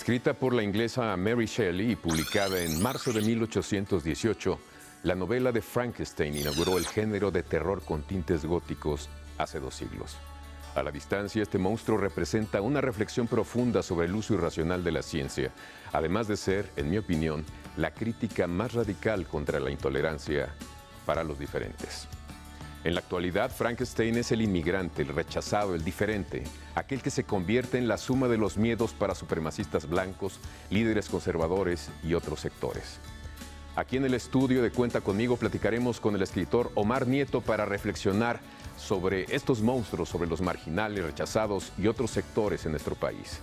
Escrita por la inglesa Mary Shelley y publicada en marzo de 1818, la novela de Frankenstein inauguró el género de terror con tintes góticos hace 2 siglos. A la distancia, este monstruo representa una reflexión profunda sobre el uso irracional de la ciencia, además de ser, en mi opinión, la crítica más radical contra la intolerancia para los diferentes. En la actualidad, Frankenstein es el inmigrante, el rechazado, el diferente, aquel que se convierte en la suma de los miedos para supremacistas blancos, líderes conservadores y otros sectores. Aquí en el estudio de Cuenta Conmigo platicaremos con el escritor Omar Nieto para reflexionar sobre estos monstruos, sobre los marginales, rechazados y otros sectores en nuestro país.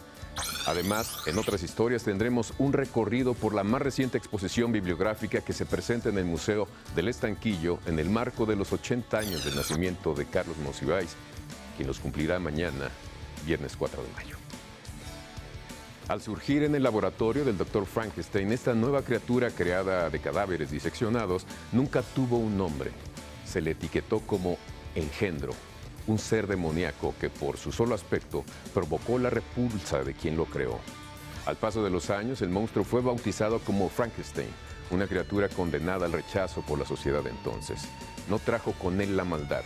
Además, en otras historias tendremos un recorrido por la más reciente exposición bibliográfica que se presenta en el Museo del Estanquillo en el marco de los 80 años del nacimiento de Carlos Monsiváis, quien los cumplirá mañana, viernes 4 de mayo. Al surgir en el laboratorio del Dr. Frankenstein, esta nueva criatura creada de cadáveres diseccionados nunca tuvo un nombre. Se le etiquetó como engendro, un ser demoníaco que por su solo aspecto provocó la repulsa de quien lo creó. Al paso de los años, el monstruo fue bautizado como Frankenstein, una criatura condenada al rechazo por la sociedad de entonces. No trajo con él la maldad.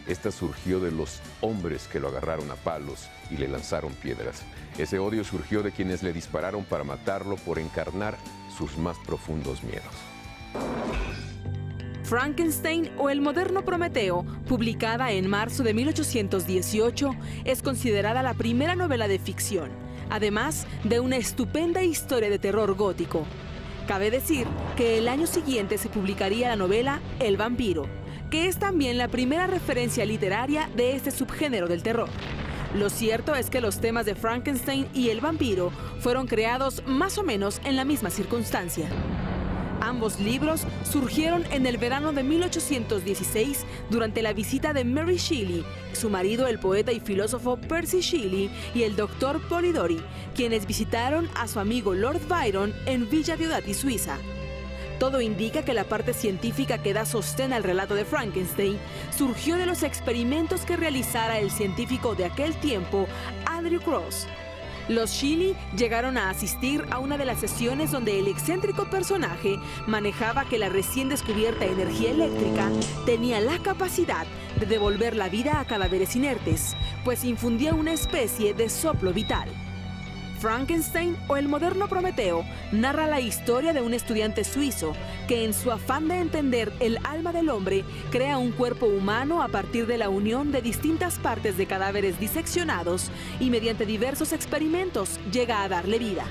Esta surgió de los hombres que lo agarraron a palos y le lanzaron piedras. Ese odio surgió de quienes le dispararon para matarlo por encarnar sus más profundos miedos. Frankenstein o el moderno Prometeo, publicada en marzo de 1818, es considerada la primera novela de ficción, además de una estupenda historia de terror gótico. Cabe decir que el año siguiente se publicaría la novela El vampiro, que es también la primera referencia literaria de este subgénero del terror. Lo cierto es que los temas de Frankenstein y el vampiro fueron creados más o menos en la misma circunstancia. Ambos libros surgieron en el verano de 1816 durante la visita de Mary Shelley, su marido el poeta y filósofo Percy Shelley y el doctor Polidori, quienes visitaron a su amigo Lord Byron en Villa Diodati, Suiza. Todo indica que la parte científica que da sostén al relato de Frankenstein surgió de los experimentos que realizara el científico de aquel tiempo, Andrew Cross. Los Shelley llegaron a asistir a una de las sesiones donde el excéntrico personaje manejaba que la recién descubierta energía eléctrica tenía la capacidad de devolver la vida a cadáveres inertes, pues infundía una especie de soplo vital. Frankenstein o el moderno Prometeo narra la historia de un estudiante suizo que en su afán de entender el alma del hombre crea un cuerpo humano a partir de la unión de distintas partes de cadáveres diseccionados y mediante diversos experimentos llega a darle vida.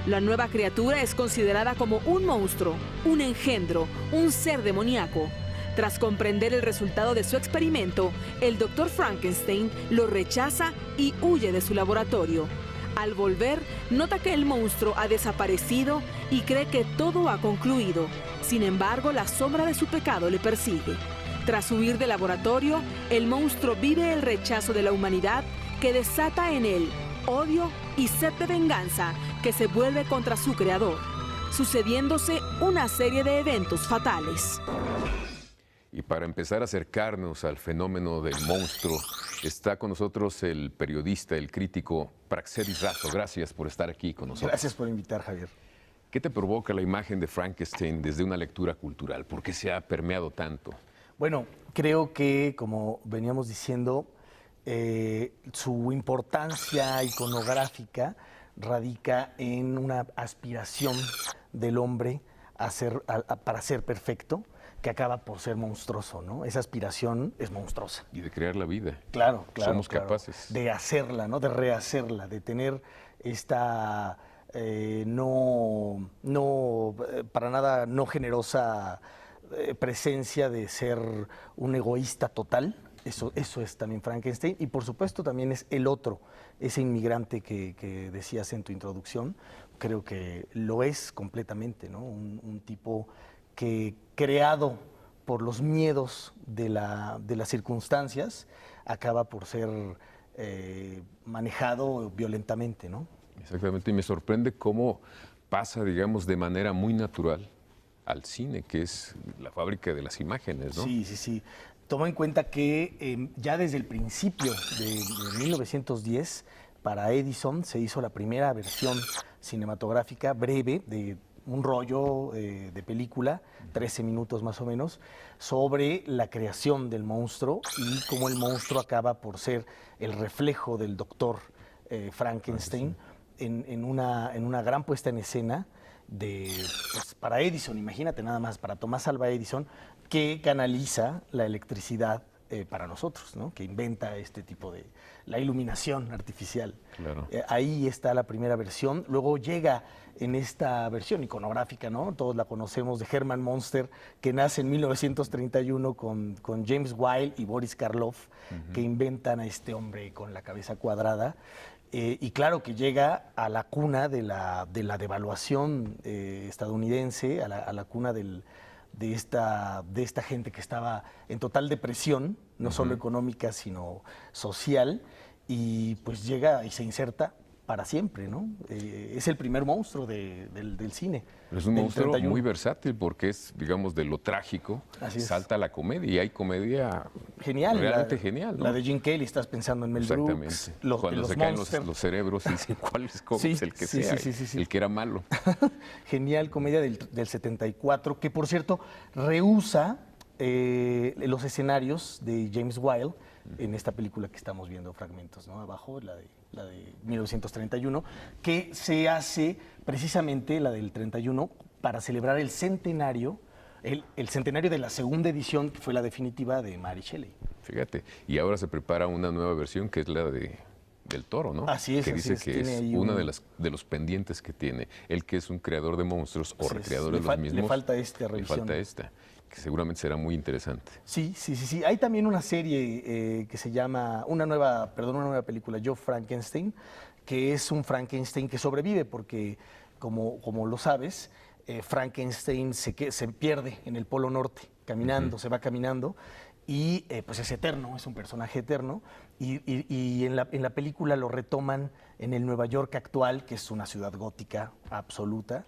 La nueva criatura es considerada como un monstruo, un engendro, un ser demoníaco. Tras comprender el resultado de su experimento, el Dr. Frankenstein lo rechaza y huye de su laboratorio. Al volver, nota que el monstruo ha desaparecido y cree que todo ha concluido. Sin embargo, la sombra de su pecado le persigue. Tras huir del laboratorio, el monstruo vive el rechazo de la humanidad que desata en él odio y sed de venganza que se vuelve contra su creador, sucediéndose una serie de eventos fatales. Y para empezar a acercarnos al fenómeno del monstruo, está con nosotros el periodista, el crítico Praxedis Razo. Gracias por estar aquí con nosotros. Gracias por invitar, Javier. ¿Qué te provoca la imagen de Frankenstein desde una lectura cultural? ¿Por qué se ha permeado tanto? Bueno, creo que, como veníamos diciendo, su importancia iconográfica radica en una aspiración del hombre para ser perfecto, que acaba por ser monstruoso, ¿no? Esa aspiración es monstruosa. Y de crear la vida. Claro. Somos capaces. De hacerla, ¿no? De rehacerla, de tener esta para nada no generosa presencia de ser un egoísta total. Eso es también Frankenstein. Y por supuesto también es el otro, ese inmigrante que decías en tu introducción. Creo que lo es completamente, ¿no? Un tipo que, creado por los miedos de las circunstancias, acaba por ser manejado violentamente, ¿no? Exactamente, y me sorprende cómo pasa, digamos, de manera muy natural al cine, que es la fábrica de las imágenes, ¿no? Sí. Toma en cuenta que ya desde el principio de 1910 para Edison se hizo la primera versión cinematográfica breve de un rollo de película, 13 minutos más o menos, sobre la creación del monstruo y cómo el monstruo acaba por ser el reflejo del doctor Frankenstein en una gran puesta en escena pues, para Edison, imagínate nada más, para Tomás Alva Edison, que canaliza la electricidad para nosotros, ¿no? Que inventa este tipo de la iluminación artificial. Claro. Ahí está la primera versión. Luego llega en esta versión iconográfica, ¿no? Todos la conocemos, de Hermann Munster, que nace en 1931 con James Whale y Boris Karloff, que inventan a este hombre con la cabeza cuadrada. Y claro que llega a la cuna de la devaluación estadounidense, a la cuna de esta gente que estaba en total depresión, no solo económica, sino social, y pues llega y se inserta para siempre, ¿no? Es el primer monstruo del cine. Es un monstruo 31. muy versátil porque es, digamos, de lo trágico, salta a la comedia, y hay comedia genial, realmente genial, ¿no? La de Gene Kelly, estás pensando en Mel Brooks. Exactamente. Cuando se caen los cerebros y dicen cuál es el que sea, el que era malo. Genial comedia del 74, que por cierto rehúsa los escenarios de James Whale en esta película que estamos viendo fragmentos, ¿no? Abajo, la de 1931, que se hace precisamente la del 31 para celebrar el centenario, el centenario de la segunda edición, que fue la definitiva de Mary Shelley. Fíjate, y ahora se prepara una nueva versión que es la del Toro, ¿no? Así es, que dice que es uno de los pendientes que tiene. Él, que es un creador de monstruos o recreador de los mismos. Le falta revisión. Le falta esta, que seguramente será muy interesante. Sí. Hay también una serie que se llama, una nueva película, Yo Frankenstein, que es un Frankenstein que sobrevive porque, como lo sabes, Frankenstein se pierde en el Polo Norte, caminando, se va caminando, y pues es eterno, es un personaje eterno, y en la película lo retoman en el Nueva York actual, que es una ciudad gótica absoluta,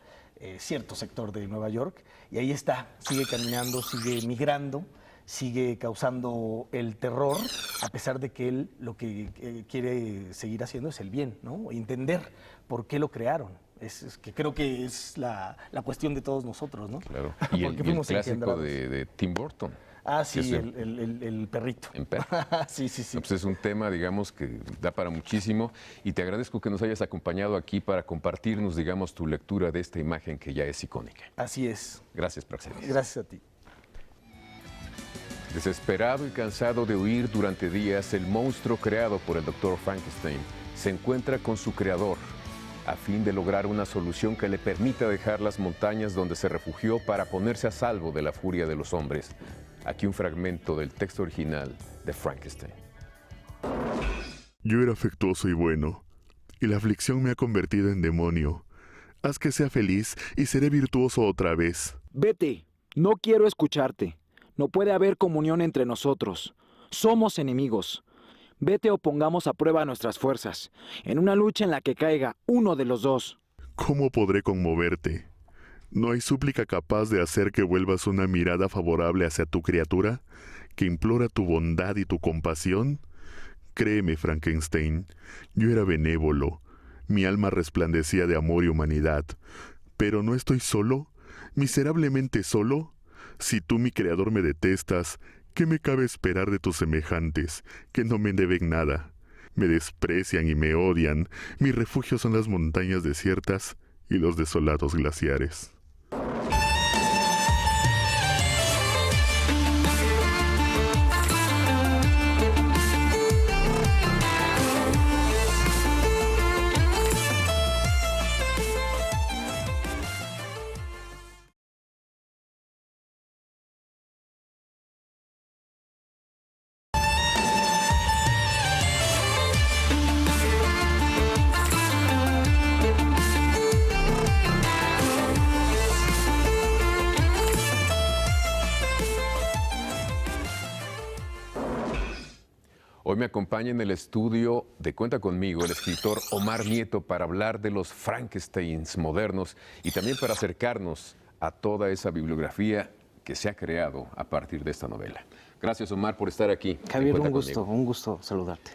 cierto sector de Nueva York, y ahí está, sigue caminando, sigue migrando, sigue causando el terror, a pesar de que él lo que quiere seguir haciendo es el bien, ¿no? Entender por qué lo crearon. Es que creo que es la cuestión de todos nosotros, ¿no? Claro. Y el clásico de Tim Burton. Ah, sí, el perrito. En perro. Sí. No, pues es un tema, digamos, que da para muchísimo, y te agradezco que nos hayas acompañado aquí para compartirnos, digamos, tu lectura de esta imagen que ya es icónica. Así es. Gracias, Praxedis. Gracias a ti. Desesperado y cansado de huir durante días, el monstruo creado por el Dr. Frankenstein se encuentra con su creador a fin de lograr una solución que le permita dejar las montañas donde se refugió para ponerse a salvo de la furia de los hombres. Aquí un fragmento del texto original de Frankenstein. Yo era afectuoso y bueno, y la aflicción me ha convertido en demonio. Haz que sea feliz y seré virtuoso otra vez. Vete, no quiero escucharte. No puede haber comunión entre nosotros. Somos enemigos. Vete o pongamos a prueba nuestras fuerzas, en una lucha en la que caiga uno de los dos. ¿Cómo podré conmoverte? ¿No hay súplica capaz de hacer que vuelvas una mirada favorable hacia tu criatura, que implora tu bondad y tu compasión? Créeme, Frankenstein, yo era benévolo, mi alma resplandecía de amor y humanidad, pero ¿no estoy solo? ¿Miserablemente solo? Si tú, mi creador, me detestas, ¿qué me cabe esperar de tus semejantes, que no me deben nada? Me desprecian y me odian, mi refugio son las montañas desiertas y los desolados glaciares. Hoy me acompaña en el estudio de Cuenta Conmigo el escritor Omar Nieto para hablar de los Frankensteins modernos y también para acercarnos a toda esa bibliografía que se ha creado a partir de esta novela. Gracias, Omar, por estar aquí. Javier, un gusto saludarte.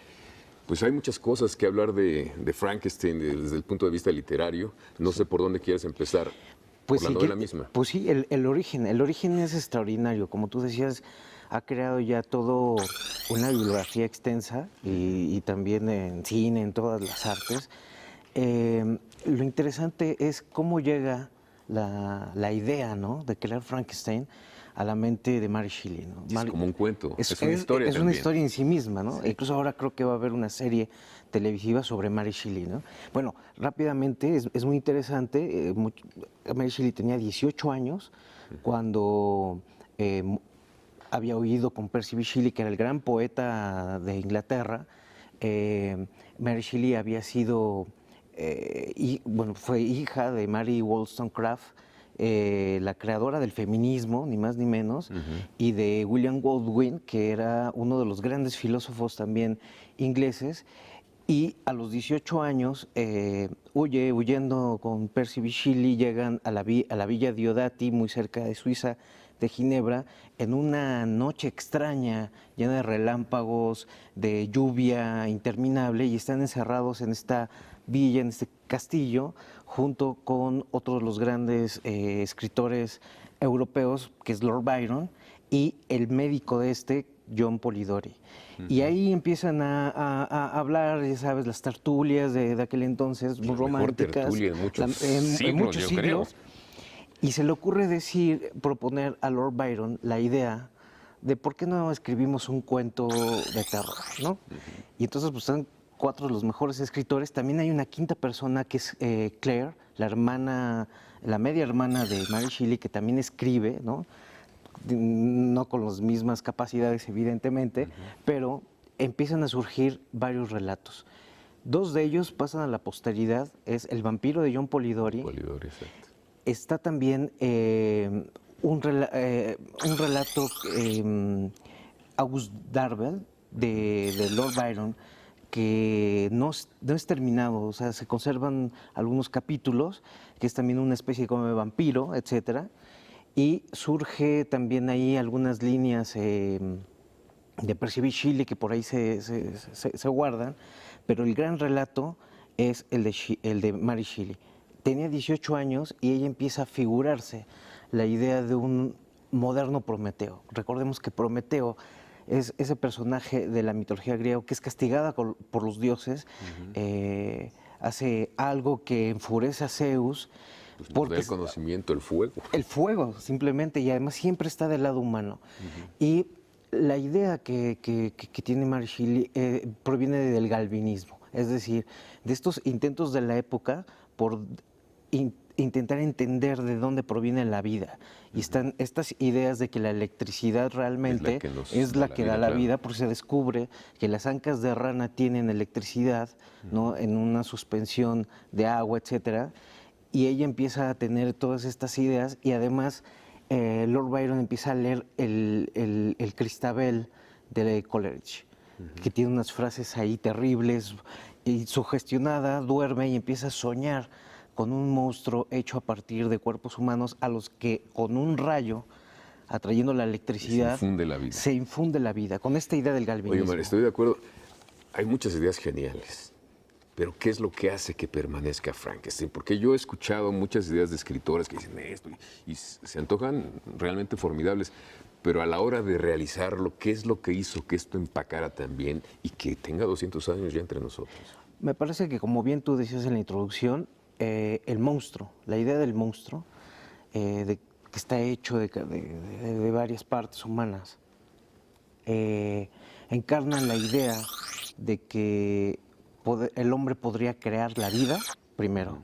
Pues hay muchas cosas que hablar de Frankenstein desde el punto de vista literario. No sé por dónde quieres empezar. Pues por la novela misma. Pues sí, el origen es extraordinario. Como tú decías, ha creado ya todo una bibliografía extensa y también en cine, en todas las artes. Lo interesante es cómo llega la idea, ¿no?, de crear Frankenstein a la mente de Mary Shelley, ¿no? Es como un cuento, es una historia Es una también. historia en sí misma, ¿no? Sí. Incluso ahora creo que va a haber una serie televisiva sobre Mary Shelley, ¿no? Bueno, rápidamente, es muy interesante. Mary Shelley tenía 18 años cuando había oído con Percy B. Shelley, que era el gran poeta de Inglaterra. Mary Shelley había sido, fue hija de Mary Wollstonecraft, la creadora del feminismo, ni más ni menos, y de William Godwin, que era uno de los grandes filósofos también ingleses. Y a los 18 años, huyendo con Percy B. Shelley, llegan a la villa Diodati, muy cerca de Suiza, de Ginebra, en una noche extraña, llena de relámpagos, de lluvia interminable, y están encerrados en esta villa, en este castillo, junto con otros de los grandes escritores europeos, que es Lord Byron, y el médico de este, John Polidori. Y ahí empiezan a hablar, ya sabes, las tertulias de aquel entonces, muy románticas. Mejor tertulia en muchos siglos. Y se le ocurre proponer a Lord Byron la idea de por qué no escribimos un cuento de terror, ¿no? Y entonces pues están 4 de los mejores escritores. También hay una quinta persona que es Claire, la media hermana de Mary Shelley, que también escribe, ¿no? No con las mismas capacidades, evidentemente, pero empiezan a surgir varios relatos. 2 de ellos pasan a la posteridad, es El vampiro de John Polidori. Exacto. Está también un relato, August Darvel, de Lord Byron, que no es terminado, o sea, se conservan algunos capítulos, que es también una especie como de vampiro, etcétera. Y surge también ahí algunas líneas de Percy B. Shelley que por ahí se guardan, pero el gran relato es el de Mary Shelley. Tenía 18 años y ella empieza a figurarse la idea de un moderno Prometeo. Recordemos que Prometeo es ese personaje de la mitología griega que es castigada por los dioses, hace algo que enfurece a Zeus. Pues nos da el conocimiento, el fuego. El fuego, simplemente, y además siempre está del lado humano. Y la idea que tiene Mary Shelley proviene del galvinismo, es decir, de estos intentos de la época por intentar entender de dónde proviene la vida. Y están estas ideas de que la electricidad realmente es la que da la vida, porque se descubre que las ancas de rana tienen electricidad, ¿no?, en una suspensión de agua, etcétera. Y ella empieza a tener todas estas ideas y además Lord Byron empieza a leer el Cristabel de Coleridge, que tiene unas frases ahí terribles, y sugestionada duerme y empieza a soñar con un monstruo hecho a partir de cuerpos humanos a los que con un rayo, atrayendo la electricidad, se infunde la vida, con esta idea del galvinismo. Oye, María, estoy de acuerdo. Hay muchas ideas geniales. Pero ¿qué es lo que hace que permanezca Frankenstein? Porque yo he escuchado muchas ideas de escritores que dicen esto y se antojan realmente formidables, pero a la hora de realizarlo, ¿qué es lo que hizo que esto empacara tan bien y que tenga 200 años ya entre nosotros? Me parece que, como bien tú decías en la introducción, el monstruo, la idea del monstruo, que está hecho de varias partes humanas, encarna la idea de que el hombre podría crear la vida, primero,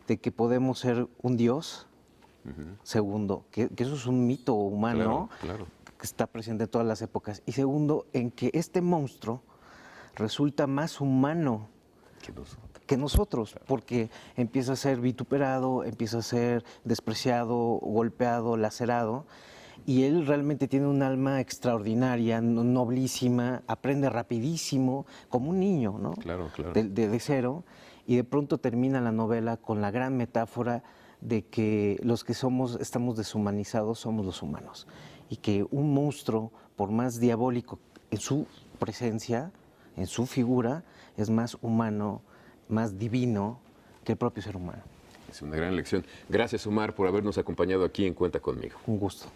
de que podemos ser un dios, segundo, que eso es un mito humano, claro, que está presente en todas las épocas, y segundo, en que este monstruo resulta más humano que nosotros, claro, porque empieza a ser vituperado, empieza a ser despreciado, golpeado, lacerado, y él realmente tiene un alma extraordinaria, noblísima, aprende rapidísimo, como un niño, ¿no? Claro, claro. De cero, y de pronto termina la novela con la gran metáfora de que los que estamos deshumanizados somos los humanos, y que un monstruo, por más diabólico en su presencia, en su figura, es más humano, más divino que el propio ser humano. Es una gran lección. Gracias, Omar, por habernos acompañado aquí en Cuenta Conmigo. Un gusto.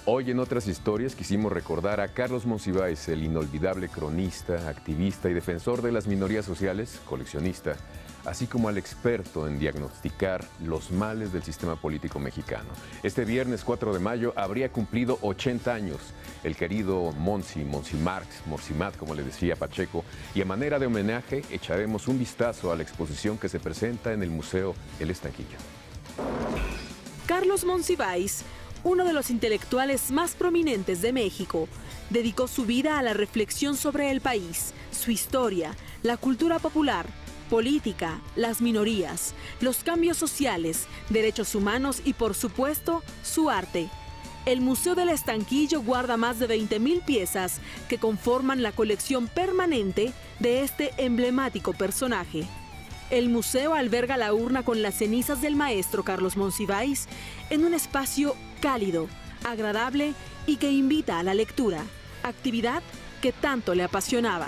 Hoy en Otras Historias quisimos recordar a Carlos Monsiváis, el inolvidable cronista, activista y defensor de las minorías sociales, coleccionista, así como al experto en diagnosticar los males del sistema político mexicano. Este viernes 4 de mayo habría cumplido 80 años el querido Monsimat, como le decía Pacheco, y a manera de homenaje echaremos un vistazo a la exposición que se presenta en el Museo El Estanquillo. Carlos Monsiváis, uno de los intelectuales más prominentes de México, dedicó su vida a la reflexión sobre el país, su historia, la cultura popular, política, las minorías, los cambios sociales, derechos humanos y, por supuesto, su arte. El Museo del Estanquillo guarda más de 20,000 piezas que conforman la colección permanente de este emblemático personaje. El museo alberga la urna con las cenizas del maestro Carlos Monsiváis en un espacio cálido, agradable y que invita a la lectura, actividad que tanto le apasionaba.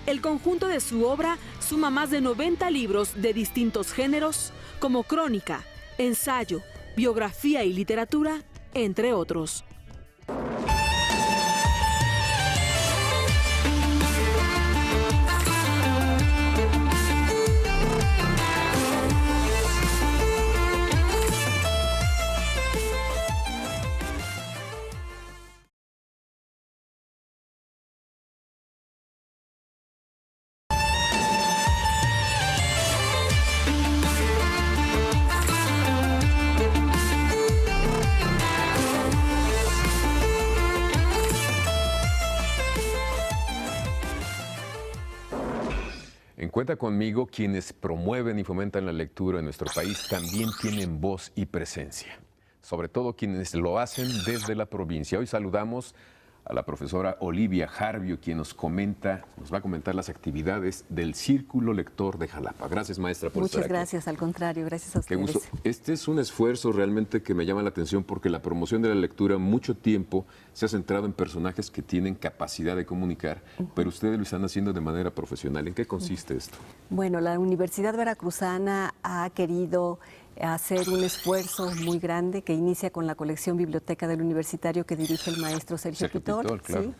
El conjunto de su obra suma más de 90 libros de distintos géneros, como crónica, ensayo, biografía y literatura, entre otros. En Cuenta Conmigo, quienes promueven y fomentan la lectura en nuestro país también tienen voz y presencia, sobre todo quienes lo hacen desde la provincia. Hoy saludamos a la profesora Olivia Jarvio, quien nos va a comentar las actividades del Círculo Lector de Jalapa. Gracias, maestra, por estar aquí. Muchas gracias, al contrario, gracias a ustedes. Qué gusto. Este es un esfuerzo realmente que me llama la atención porque la promoción de la lectura mucho tiempo se ha centrado en personajes que tienen capacidad de comunicar, pero ustedes lo están haciendo de manera profesional. ¿En qué consiste esto? Bueno, la Universidad Veracruzana ha querido hacer un esfuerzo muy grande que inicia con la colección Biblioteca del Universitario que dirige el maestro Sergio Pitol. Claro. ¿Sí?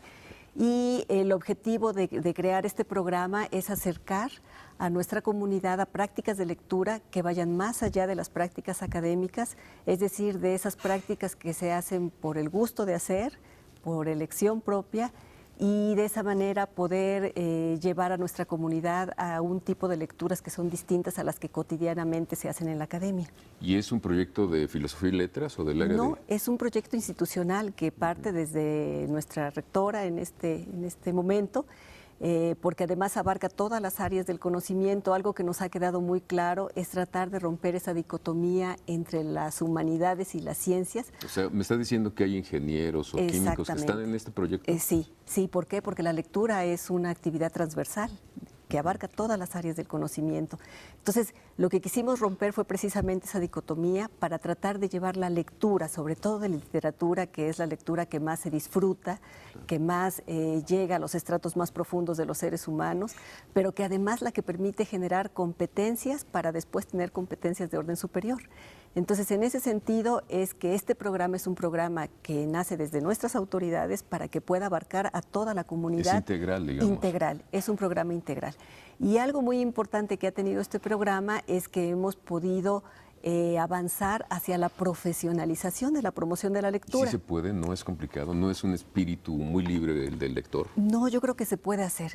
Y el objetivo de crear este programa es acercar a nuestra comunidad a prácticas de lectura que vayan más allá de las prácticas académicas, es decir, de esas prácticas que se hacen por el gusto de hacer, por elección propia, y de esa manera poder llevar a nuestra comunidad a un tipo de lecturas que son distintas a las que cotidianamente se hacen en la academia. ¿Y es un proyecto de filosofía y letras o del área No, es un proyecto institucional que parte desde nuestra rectora en este momento, porque además abarca todas las áreas del conocimiento. Algo que nos ha quedado muy claro es tratar de romper esa dicotomía entre las humanidades y las ciencias. O sea, me está diciendo que hay ingenieros o químicos que están en este proyecto. Sí, ¿por qué? Porque la lectura es una actividad transversal que abarca todas las áreas del conocimiento. Entonces, lo que quisimos romper fue precisamente esa dicotomía para tratar de llevar la lectura, sobre todo de literatura, que es la lectura que más se disfruta, que más llega a los estratos más profundos de los seres humanos, pero que además la que permite generar competencias para después tener competencias de orden superior. Entonces, en ese sentido es que este programa es un programa que nace desde nuestras autoridades para que pueda abarcar a toda la comunidad. Es integral, digamos. Integral, es un programa integral. Y algo muy importante que ha tenido este programa es que hemos podido avanzar hacia la profesionalización de la promoción de la lectura. Sí se puede, no es complicado, no es un espíritu muy libre el del lector. No, yo creo que se puede hacer,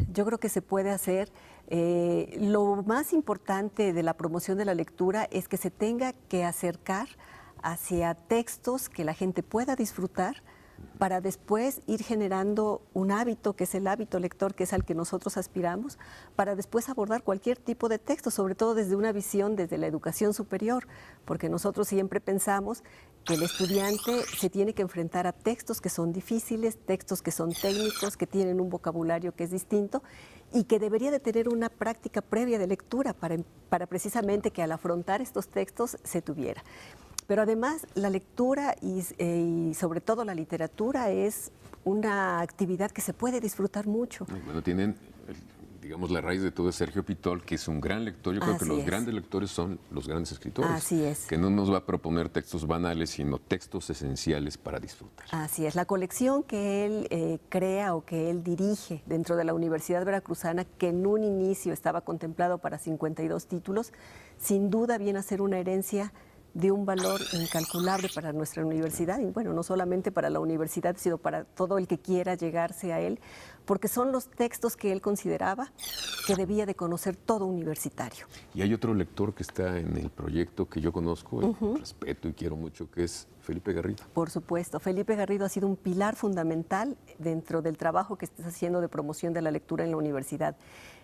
lo más importante de la promoción de la lectura es que se tenga que acercar hacia textos que la gente pueda disfrutar, para después ir generando un hábito, que es el hábito lector, que es al que nosotros aspiramos, para después abordar cualquier tipo de texto, sobre todo desde una visión desde la educación superior, porque nosotros siempre pensamos que el estudiante se tiene que enfrentar a textos que son difíciles, textos que son técnicos, que tienen un vocabulario que es distinto y que debería de tener una práctica previa de lectura para precisamente que al afrontar estos textos se tuviera. Pero además la lectura y sobre todo la literatura es una actividad que se puede disfrutar mucho. Bueno, tienen, digamos, la raíz de todo es Sergio Pitol, que es un gran lector. Yo creo que los grandes lectores son los grandes escritores. Así es. Que no nos va a proponer textos banales, sino textos esenciales para disfrutar. Así es. La colección que él crea o que él dirige dentro de la Universidad Veracruzana, que en un inicio estaba contemplado para 52 títulos, sin duda viene a ser una herencia de un valor incalculable para nuestra universidad, y bueno, no solamente para la universidad, sino para todo el que quiera llegarse a él, porque son los textos que él consideraba que debía de conocer todo universitario. Y hay otro lector que está en el proyecto que yo conozco, respeto y quiero mucho, que es Felipe Garrido. Por supuesto, Felipe Garrido ha sido un pilar fundamental dentro del trabajo que estás haciendo de promoción de la lectura en la universidad.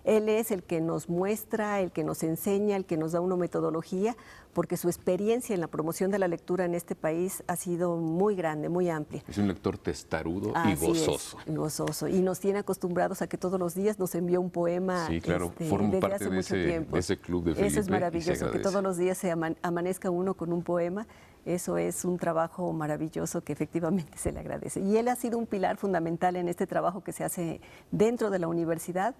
Él es el que nos muestra, el que nos enseña, el que nos da una metodología, porque su experiencia en la promoción de la lectura en este país ha sido muy grande, muy amplia. Es un lector testarudo y gozoso. Gozoso. Y nos tiene acostumbrados a que todos los días nos envía un poema. Sí, claro, formo desde parte hace de mucho tiempo. ese club de Felipe. Eso es maravilloso, que todos los días se amanezca uno con un poema. Eso es un trabajo maravilloso que efectivamente se le agradece. Y él ha sido un pilar fundamental en este trabajo que se hace dentro de la universidad,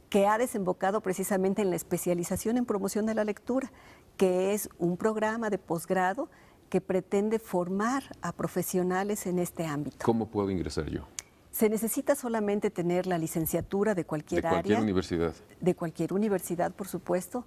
que ha desembocado precisamente en la especialización en promoción de la lectura, que es un programa de posgrado que pretende formar a profesionales en este ámbito. ¿Cómo puedo ingresar yo? Se necesita solamente tener la licenciatura de cualquier área. ¿De cualquier universidad? De cualquier universidad, por supuesto.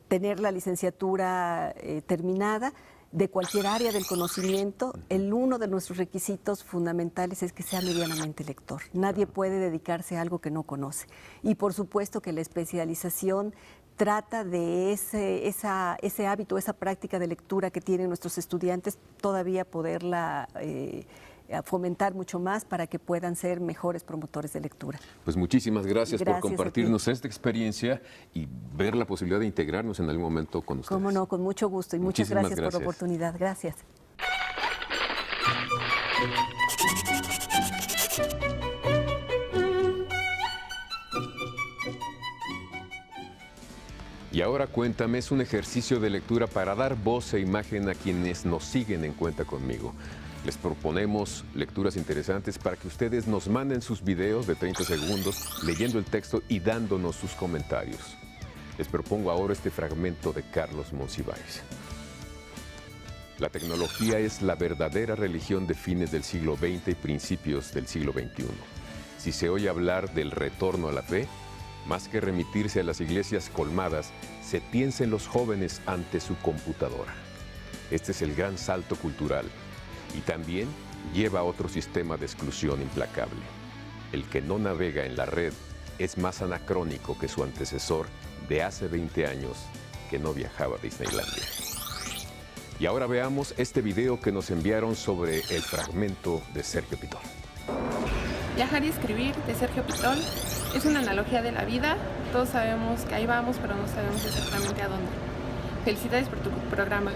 Tener la licenciatura terminada de cualquier área del conocimiento. Uno de nuestros requisitos fundamentales es que sea medianamente lector. Nadie puede dedicarse a algo que no conoce. Y por supuesto que la especialización trata de ese hábito, esa práctica de lectura que tienen nuestros estudiantes, todavía poderla a fomentar mucho más para que puedan ser mejores promotores de lectura. Pues muchísimas gracias por compartirnos esta experiencia y ver la posibilidad de integrarnos en algún momento con ustedes. Cómo no, con mucho gusto y muchas gracias por la oportunidad. Gracias. Y ahora Cuéntame es un ejercicio de lectura para dar voz e imagen a quienes nos siguen en Cuenta Conmigo. Les proponemos lecturas interesantes para que ustedes nos manden sus videos de 30 segundos leyendo el texto y dándonos sus comentarios. Les propongo ahora este fragmento de Carlos Monsiváis. La tecnología es la verdadera religión de fines del siglo XX y principios del siglo XXI. Si se oye hablar del retorno a la fe, más que remitirse a las iglesias colmadas, se piensa en los jóvenes ante su computadora. Este es el gran salto cultural. Y también lleva a otro sistema de exclusión implacable. El que no navega en la red es más anacrónico que su antecesor de hace 20 años que no viajaba a Disneylandia. Y ahora veamos este video que nos enviaron sobre el fragmento de Sergio Pitol. Viajar y escribir, de Sergio Pitol, es una analogía de la vida. Todos sabemos que ahí vamos, pero no sabemos exactamente a dónde. Felicidades por tu programa.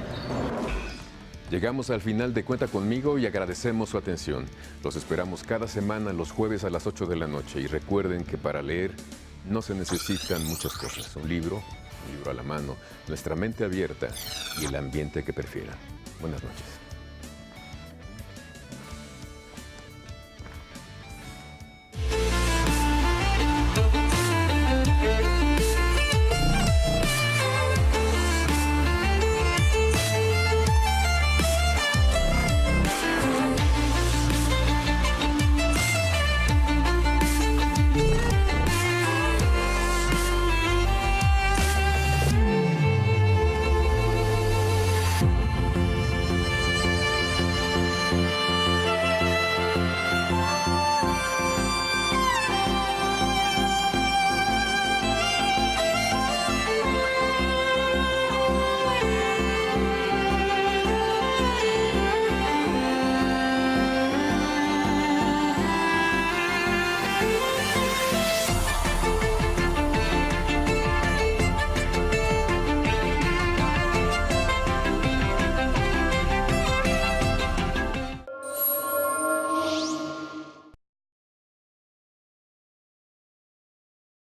Llegamos al final de Cuenta Conmigo y agradecemos su atención. Los esperamos cada semana los jueves a las 8 de la noche y recuerden que para leer no se necesitan muchas cosas. Un libro a la mano, nuestra mente abierta y el ambiente que prefieran. Buenas noches.